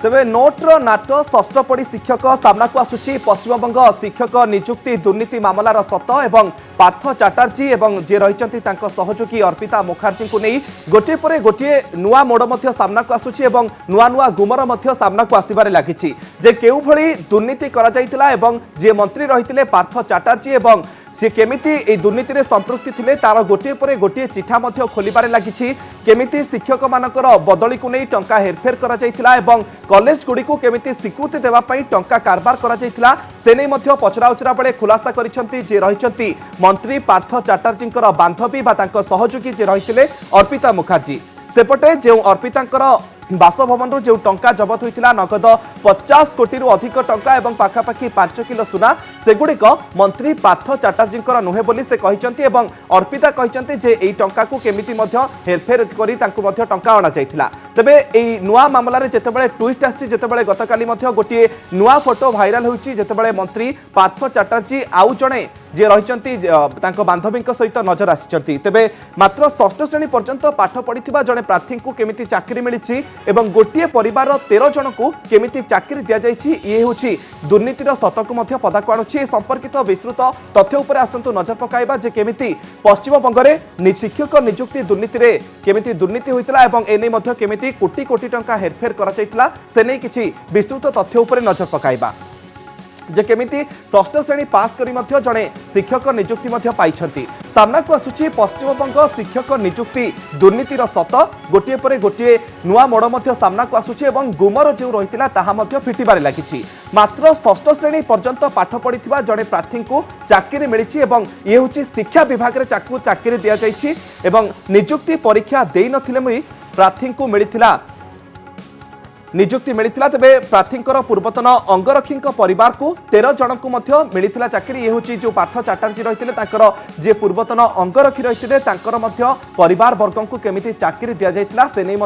तेबे नोट्र नाट षष्ठ पढ़ी शिक्षक सामना को आसुची पश्चिमबंग शिक्षक नियुक्ति दुर्नीति मामलार सत एवं पार्थ चैटर्जी एवं जे रही सहयोगी अर्पिता मुखर्जी को नहीं गोटे पर गोटे नुआ मोड़ सामना को आसुची एवं नुआ नुआ गुमर सामना को आसबार लगी जे केउ भली दुर्नीति करा जायतिला एवं जे मंत्री रही पार्थ चैटर्जी एवं सी केमिति दुर्नीति रे संपृक्ति थिले तार गोटे पर गोटे चिठा खोलिबारे लागिछि केमिति शिक्षक मानकर बदली को नहीं टंका हेरफेर करा जायतिला एवं कॉलेज गुडी को केमिति स्वीकृति देवा पई टंका कारबार करा जायतिला से नहीं मध्य पचरा उचरा बेले खुलासा करिसंती जे रहिसंती मंत्री पार्थ चैटर्जींकर बांधवी बा तांको सहयोगी जे रहिथिले अर्पिता मुखर्जी सेपटे जे अर्पितांकर बासभवन जो टंका जबत होता नगद 50 कोटी रु अधिक टंका एवं पाखापाखि 5 किलो सुना सेगुड़िक मंत्री पार्थ चैटर्जी नुहे बोली से कहते एवं अर्पिता कहते जे यही टंका को केमिति हेरफेर करी टंका अणा जाइथिला तेबे एई नुआ मामला रे जेतेबेले ट्विस्ट आछि जेतेबेले गतकाली गोटे नुआ फोटो भाइराल होइछि जेतेबेले मंत्री पार्थ चैटर्जी आउ जणे जे रहिचंती तांको बांधवी सहित नजर आसिचंती तेबे मात्र षष्ठ श्रेणी पर्यंत पाठ पढ़िथिबा जणे प्रार्थी को केमिति चाकरी मिलिछि एवं गोटे परिवार 13 जन को केमिति चाकरी दिया जाइछि ये होछि दुर्नीतिर सतक मध्य पदाक आणुछि संपर्कित विस्तृत तथ्य उपरे आसंतु नजर पकाइबा जे केमिति पश्चिम बंगरे शिक्षक नियुक्ति दुर्नीति रे केमिति दुर्नीति होइतला एवं एने मध्य केमिति कोटी कोटी टंका हेरफेर करा जाइतला से नै किछि विस्तृत तथ्य उपरे नजर पकाइबा जे केमिति षष्ठ श्रेणी पास करी मध्य जणे शिक्षक नियुक्ति मध्य पाइछंती सामना को आसुची पश्चिमबंग शिक्षक नियुक्ति दुर्नीतिर सत गोटे पर गोटे नुआ मोड़ मध्य सामना को आसुची एवं गुमर जो रहितिला ताहा मध्य फिटिबारे लागिछि मात्र षष्ठ श्रेणी पर्यंत पाठ पढ़िथिबा जणे प्रार्थी को चाकरी मिलिछि एवं ये होछि शिक्षा विभाग रे चाकरी दिया जाइछि एवं नियुक्ति परीक्षा देइ नथिले मुई प्रार्थी को मिलिथिला नियुक्ति मिलता तेबे प्रार्थी पूर्वतन अंगरक्षी परिवार को 13 जन को मिलता चाकरी ये हूँ जो पार्थ चैटर्जी रही जे पूर्वतन अंगरक्षी रही परिवार वर्ग को केमिति चाकरी दि जाइतिला से नहीं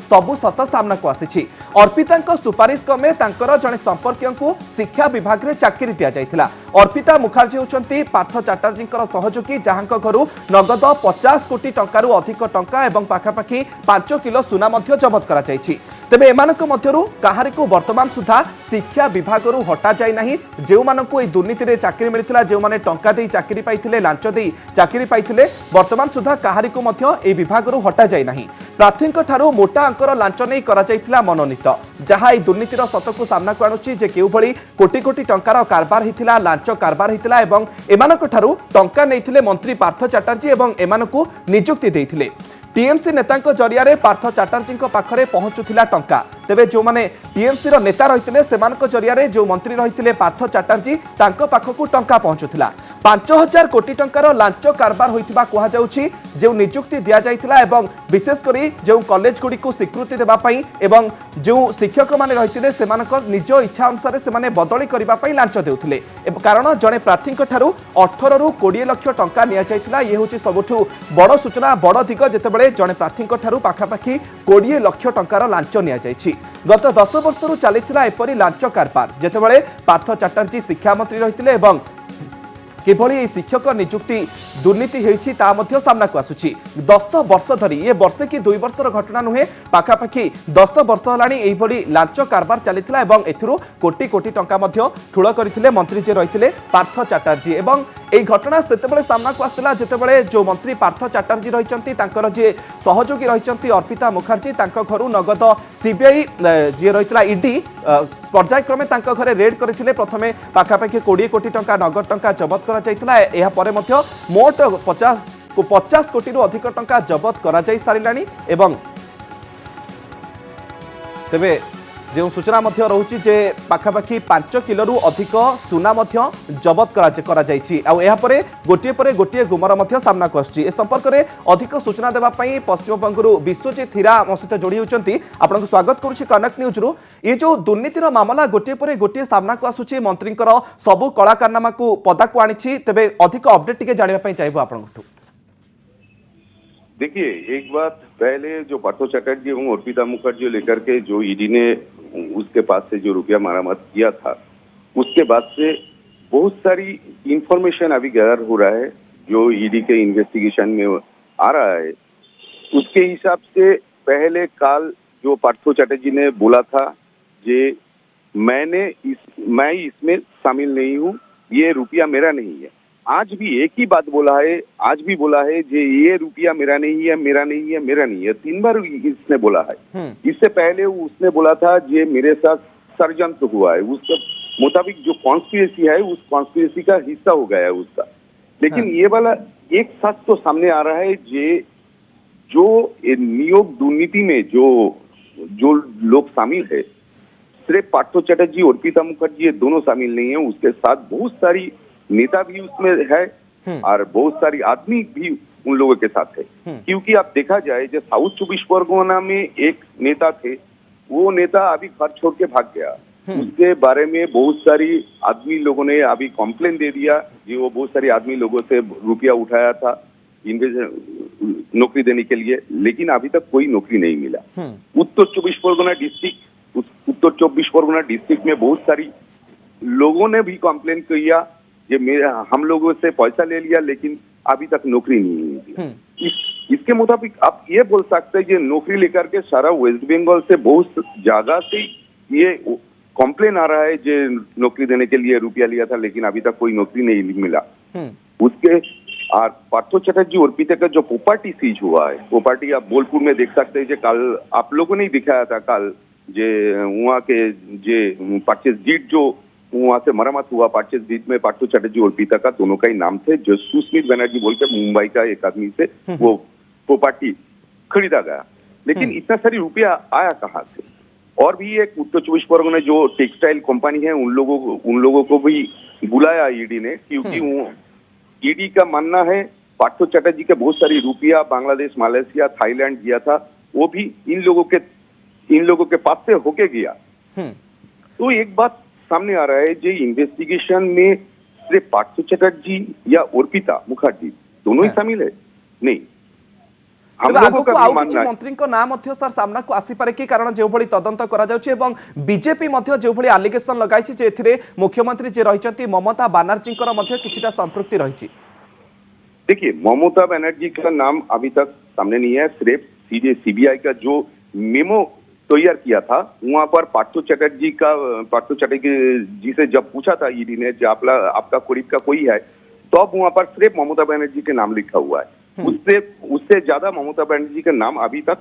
सबु सत सामना को आसी अर्पिता सुपारिश क्रमे जड़े संपर्क को शिक्षा विभाग में चाकरी दि जाइतिला अर्पिता मुखर्जी होती पार्थ चैटर्जी सहयोगी जहां घर नगद 50 कोटी टंकार अधिक टंका और पाखापाखि 5 किलो सुना जबत करा जाइछि तेबे एमानक मध्यरु काहारी को वर्तमान सुधा शिक्षा विभाग हटा जाय नाही जेउ मानकु ए दुर्नीति रे चाकरी मिलिथिला जेउ माने टंका देई चाकरी पाइथिले लांच देई चाकरी पाइथिले वर्तमान सुधा काहारी को मध्य ए विभाग हटा जाय नाही प्रार्थी ठारू मोटा अंकर लांच नहीं करा जाइथिला मनोनीत जहाँ ए दुर्नीतिर सतकु सामना को आणुची जे केउ भली कोटी कोटी टंकार कारबार हिथिला लांच कारबार हिथिला एवं एमानक ठारू टंका नेइथिले मंत्री पार्थ चैटर्जी एवं एमानकु नियुक्ति देइथिले टीएमसी नेता जरिया पार्थ चैटर्जी पाखरे पहुंचुला टंका तेबे जो माने टीएमसी रो नेता रही जरिया जो मंत्री रही पार्थ चैटर्जी पाखकु टंका पहुंचुला 5000 कोटी टंकार लांच कारबार होइतिबा कहा जाउछि जो नियुक्ति दिया जाइतिला एवं विशेष करी जो कॉलेज गुडी को स्वीकृति देबा पई एवं जो शिक्षक माने रहितिले सेमानक निज इच्छा अनुसार से माने बदली करबा पई लांच देउथिले कारण जणे प्रार्थी ठारू 18 रु 20 लाख टंका निया जाइतिला ये होछि सबुठु बड़ सूचना बड़ दिग जेतेबेले जणे प्रार्थी ठारू पाखापाखि 20 लाख टंकार लांच निया जाइछि गत 10 वर्षरु चलिथिला एपरि लांच कारबार जेतेबेले पार्थ चैटर्जी शिक्षा मंत्री रहितिले एवं किभली शिक्षक नियुक्ति दुर्नीति होइछि ता मध्य सामना को आसुछि 10 वर्ष धरी ये वर्षे कि 2 वर्षर घटना नुहे पाखापाखि 10 वर्ष हलाणी एही भली लांच कारबार चलिथिला एवं एथिरु कोटी कोटी टंका मध्य ठुळ करिथिले मंत्री जे रहिथिले पार्थ चैटर्जी एवं এই ঘটনা সেতবেলে সামনাকু আসছিলা যেতবেলে যে মন্ত্রী পার্থ চ্যাটার্জি রহিছন্তি তাঙ্কর যে সহযোগী রহিছন্তি অর্পিতা মুখার্জি তাঙ্ক ঘরু নগদ সিবিআই যে রহিতলা ইডি পর্যায়ক্রমে তাঙ্ক ঘরে রেড করেছিলে প্রথমে পাখাপাখি 20 কোটি টঙ্কা নগদ টঙ্কা জবত করা যাইতলা এহা পরে মধ্য মোট 50 কোটি রু अधिक টঙ্কা জবত করা যাই সারিলানি এবং তেবে जो सूचना रही जे पाखापाखि 5 किलो रु अधिक सुना जबत करा गोटे पर गोटे गुमर सामना को आसुछि ए संपर्क में अधिक सूचना देवाई पश्चिमबंग विश्वजीत हीरा आम सहित जोड़ी होती आपको स्वागत करुच्ची कनेक्ट न्यूज रु ये जो दुर्नीतिर मामला गोटे पर गोटे सामना को आसुछि मंत्री सबु कला कारनामा को पदाक आनी तेरे अधिक अपडेट टिके जानापी चाहिए आपको देखिए एक बात पहले जो पार्थ चैटर्जी एवं अर्पिता मुखर्जी लेकर के जो ईडी ने उसके पास से जो रुपया मरामत किया था उसके बाद से बहुत सारी इंफॉर्मेशन अभी गैदर हो रहा है जो ईडी के इन्वेस्टिगेशन में आ रहा है। उसके हिसाब से पहले काल जो पार्थ चैटर्जी ने बोला था जे मैं इसमें शामिल नहीं हूँ, ये रुपया मेरा नहीं है। आज भी एक ही बात बोला है, आज भी बोला है जे ये रुपया मेरा नहीं है, मेरा नहीं है, मेरा नहीं है, 3 बार इसने बोला है। इससे पहले उसने बोला था जे मेरे साथ षड्यंत्र हुआ है, उसके मुताबिक जो कॉन्स्पिरेसी है उस कॉन्स्पिरेसी का हिस्सा हो गया है उसका। लेकिन ये वाला एक सच तो सामने आ रहा है जे जो नियोग दुर्नीति में जो लोग शामिल है, सिर्फ पार्थ चटर्जी और अर्पिता मुखर्जी ये दोनों शामिल नहीं है, उसके साथ बहुत सारी नेता भी उसमें है और बहुत सारी आदमी भी उन लोगों के साथ है। क्योंकि आप देखा जाए जो साउथ 24 परगना में एक नेता थे, वो नेता अभी घर छोड़ के भाग गया। उसके बारे में बहुत सारी आदमी लोगों ने अभी कॉम्प्लेन दे दिया कि वो बहुत सारे आदमी लोगों से रुपया उठाया था नौकरी देने के लिए, लेकिन अभी तक कोई नौकरी नहीं मिला। उत्तर 24 परगना डिस्ट्रिक्ट में बहुत सारी लोगों ने भी कॉम्प्लेन किया कि हम लोगों से पैसा ले लिया, लेकिन अभी तक नौकरी नहीं मिली। इसके मुताबिक आप ये बोल सकते हैं कि नौकरी लेकर के सारा वेस्ट बंगाल से बहुत जगह से ये कॉम्प्लेन आ रहा है जो नौकरी देने के लिए रुपया लिया था, लेकिन अभी तक कोई नौकरी नहीं मिला। उसके और पार्थ चटर्जी और अर्पिता का जो प्रॉपर्टी सीज हुआ है, प्रॉपर्टी आप बोलपुर में देख सकते हैं। जो कल आप लोगों ने दिखाया था, कल जे वहाँ के जे परचेज डीड जो वहाँ से मरम्मत हुआ, परचेज डीड में पार्थ चटर्जी और अर्पिता का दोनों का ही नाम थे। जो सुस्मित बनर्जी बोलकर मुंबई का एक आदमी से वो प्रॉपर्टी खरीदा गया, लेकिन इतना सारी रुपया आया कहाँ से? और भी एक उत्तर 24 परगना जो टेक्सटाइल कंपनी है, उन लोगों को भी बुलाया ईडी ने, क्योंकि ईडी का मानना है पार्थ चटर्जी के बहुत सारी रुपया बांग्लादेश, मलेशिया, थाईलैंड गया था, वो भी इन लोगों के पास से होके गया। तो एक बात सामने आ रहा है, जो इन्वेस्टिगेशन में सिर्फ पार्थ चटर्जी या अर्पिता मुखर्जी दोनों ही शामिल है नहीं। हम लोगों का भी मानना है मंत्री को नाम मध्य सर सामना को आसी पारे कि कारण जो भली तदंत करा जाउछि एवं बीजेपी मध्य जो भली एलिगेशन लगाइछि जे एथिरे मुख्यमंत्री जे रहिचंती ममता बनर्जी कर मध्य किछिटा संपृक्ति रहिछि। देखिए, ममता बनर्जी का नाम अभी तक सामने नहीं है। सिर्फ सीबीआई का जो मेमो तैयार किया था, वहां पर पार्थ चटर्जी जी से जब पूछा था ईडी ने जो आपका करीब का कोई है, तो अब वहां पर सिर्फ ममता बनर्जी के नाम लिखा हुआ है। उससे ज्यादा ममता बनर्जी का नाम अभी तक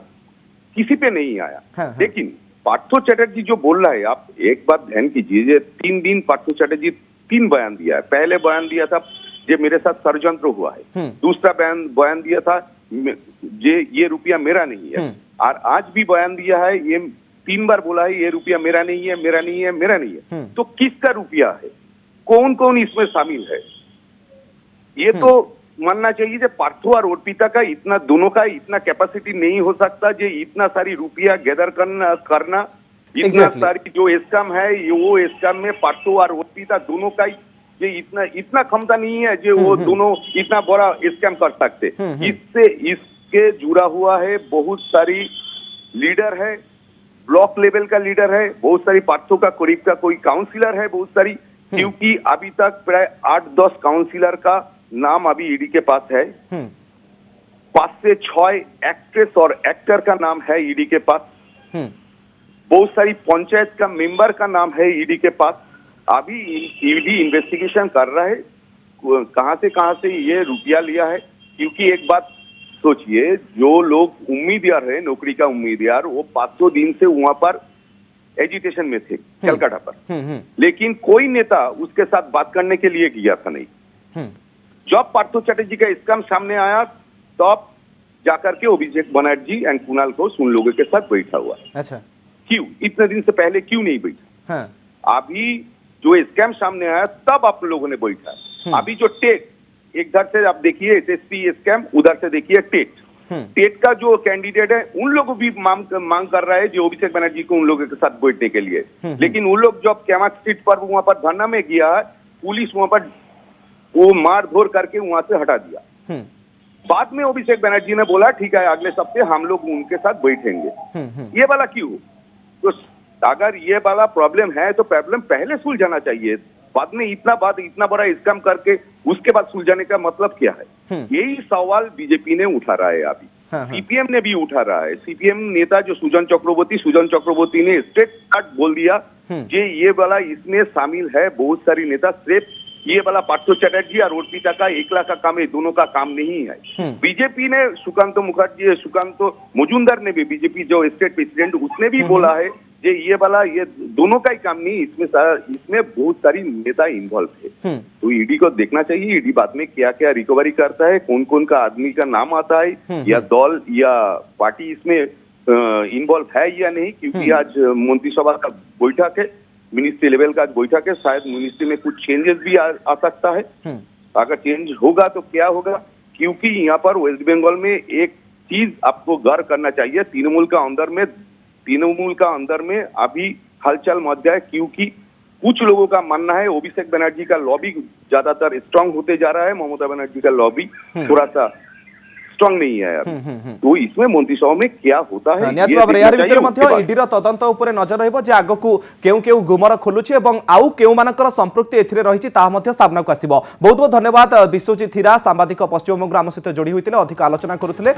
किसी पे नहीं आया। लेकिन पार्थ चटर्जी जो बोल रहा है, आप एक बात ध्यान कीजिए, 3 दिन पार्थ चटर्जी 3 बयान दिया है। पहले बयान दिया था जे मेरे साथ षड्यंत्र हुआ है, दूसरा बयान दिया था ये रुपया मेरा नहीं है, और आज भी बयान दिया है, ये 3 बार बोला है ये रुपया मेरा नहीं है, मेरा नहीं है, मेरा नहीं है। तो किसका रुपया है? कौन कौन इसमें शामिल है? ये तो मानना चाहिए कि पार्थ और अर्पिता का दोनों का इतना कैपेसिटी नहीं हो सकता जो इतना सारी रुपया गैदर करना इतना सारी जो स्कैम है, वो स्कैम में पार्थ और अर्पिता दोनों का ये इतना क्षमता नहीं है जो वो दोनों इतना बड़ा स्कैम कर सकते। इसके जुड़ा हुआ है बहुत सारी लीडर है, ब्लॉक लेवल का लीडर है, बहुत सारी पार्थों का करीब का कोई काउंसिलर है, बहुत सारी, क्योंकि अभी तक प्राय 8-10 काउंसिलर का नाम अभी ईडी के पास है। 5 से 6 एक्ट्रेस और एक्टर का नाम है ईडी के पास। बहुत सारी पंचायत का मेंबर का नाम है ईडी के पास। अभी ईडी इन्वेस्टिगेशन कर रहा है कहां से ये रुपया लिया है। क्योंकि एक बात सोचिए, जो लोग उम्मीदवार है, नौकरी का उम्मीदवार, वो 500 दिन से वहां पर एजिटेशन में थे कलकत्ता पर, लेकिन कोई नेता उसके साथ बात करने के लिए गया था नहीं। जब पार्थ चटर्जी का स्कैम सामने आया, तब जाकर के अभिषेक बनर्जी एंड कुणाल घोष उन लोगों के साथ बैठा हुआ। अच्छा, क्यों इतने दिन से पहले क्यों नहीं बैठा? अभी जो स्कैम सामने आया तब आप लोगों ने बैठा। अभी जो टेट, इधर से आप देखिए एसएससी स्कैम, उधर से देखिए टेट का जो कैंडिडेट है, उन लोगों भी मांग कर रहा है जो अभिषेक बनर्जी को उन लोगों के साथ बैठने के लिए। लेकिन उन लोग जब कैमाक स्ट्रीट पर वहां पर धरना में गया, पुलिस वहां पर वो मार धोर करके वहां से हटा दिया। बाद में अभिषेक बनर्जी ने बोला ठीक है, अगले सप्ताह हम लोग उनके साथ बैठेंगे। ये वाला क्यों? तो अगर ये वाला प्रॉब्लम है तो प्रॉब्लम पहले सुलझाना चाहिए। बाद में इतना बड़ा स्कैम करके उसके बाद सुलझाने का मतलब क्या है? यही सवाल बीजेपी ने उठा रहा है अभी। हाँ। सीपीएम ने भी उठा रहा है। सीपीएम नेता जो सुजन चक्रवर्ती ने स्ट्रेट कट बोल दिया कि ये वाला इसमें शामिल है बहुत सारी नेता, सिर्फ ये वाला पार्थो चैटर्जी और अर्पिता का एकला का काम है, दोनों का काम नहीं है। बीजेपी ने सुकांत मजूमदार ने भी, बीजेपी जो स्टेट प्रेसिडेंट, उसने भी बोला है कि ये वाला ये दोनों का ही काम नहीं, इसमें बहुत सारी नेता इन्वॉल्व है। तो ईडी को देखना चाहिए ईडी बाद में क्या क्या रिकवरी करता है, कौन कौन का आदमी का नाम आता है, या दल या पार्टी इसमें इन्वॉल्व है या नहीं। क्योंकि आज मंत्रिसभा का बैठक है, मिनिस्ट्री लेवल का बैठक है, शायद मिनिस्ट्री में कुछ चेंजेस भी आ सकता है। अगर चेंज होगा तो क्या होगा, क्योंकि यहाँ पर वेस्ट बंगाल में एक चीज आपको गौर करना चाहिए, तृणमूल का अंदर में अभी हलचल मच गया है। क्योंकि कुछ लोगों का मानना है अभिषेक बनर्जी का लॉबी ज्यादातर स्ट्रांग होते जा रहा है, ममता बनर्जी का लॉबी थोड़ा सा स्ट्रांग नहीं है यार। तो इसमें मंत्रिसभा में क्या होता है, निहाती भाबरे यार भितर मध्य ईडीर तदंत उपरे नजर रहइबो जे आगकू केउ केउ गुमर खोलुछि एवं आउ केउ मानकर संपृक्ति एथिरे रहिछि ता मध्य सामना को आसीबो। बहुत बहुत धन्यवाद विश्वजीत हीरा, सांबादिक पश्चिम बंग ग्राम सहित जोड़ी होइतिले, अधिक आलोचना करुथिले।